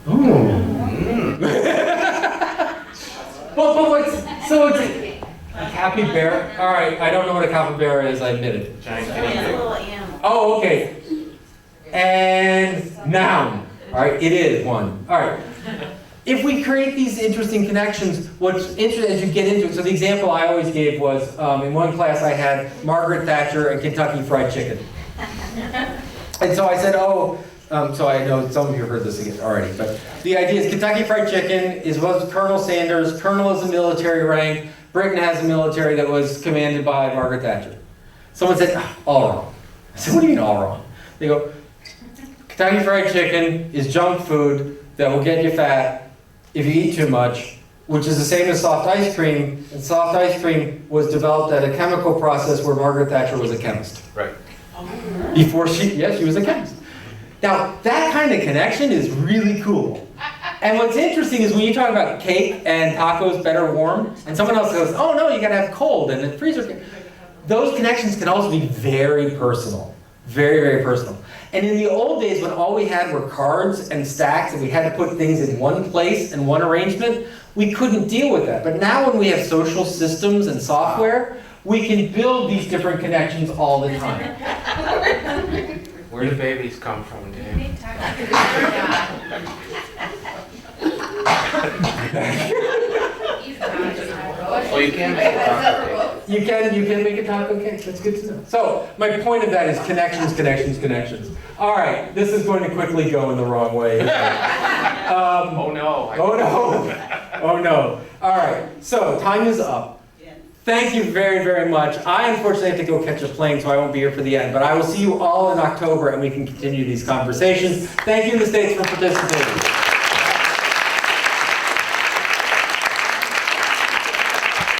Ooh. But what's, so it's a capybara? All right, I don't know what a capybara is, I admit it. Giant It's guinea a pig. little animal. Oh, okay. And noun. All right, it is one. All right. If we create these interesting connections, what's interesting as you get into it, so the example I always gave was, in one class I had Margaret Thatcher and Kentucky Fried Chicken. And so I said, so I know some of you have heard this again already, but the idea is Kentucky Fried Chicken was Colonel Sanders. Colonel is a military rank. Britain has a military that was commanded by Margaret Thatcher. Someone said, all wrong. I said, what do you mean all wrong? They go, Kentucky Fried Chicken is junk food that will get you fat if you eat too much, which is the same as soft ice cream. And soft ice cream was developed at a chemical process where Margaret Thatcher was a chemist. Right. Before she was a chemist. Now, that kind of connection is really cool. And what's interesting is when you talk about cake and tacos better warm, and someone else goes, oh no, you gotta have cold, and the freezer, those connections can also be very personal. Very, very personal. And in the old days when all we had were cards and stacks and we had to put things in one place and one arrangement, we couldn't deal with that. But now when we have social systems and software, we can build these different connections all the time. Where do babies come from, Dave? Well, you can make a taco cake. You can make a taco cake. That's good to know. So my point of that is connections, connections, connections. All right, this is going to quickly go in the wrong way. Oh no. Oh no. Oh no. All right. So time is up. Thank you very, very much. I unfortunately have to go catch a plane, so I won't be here for the end. But I will see you all in October, and we can continue these conversations. Thank you in the States for participating.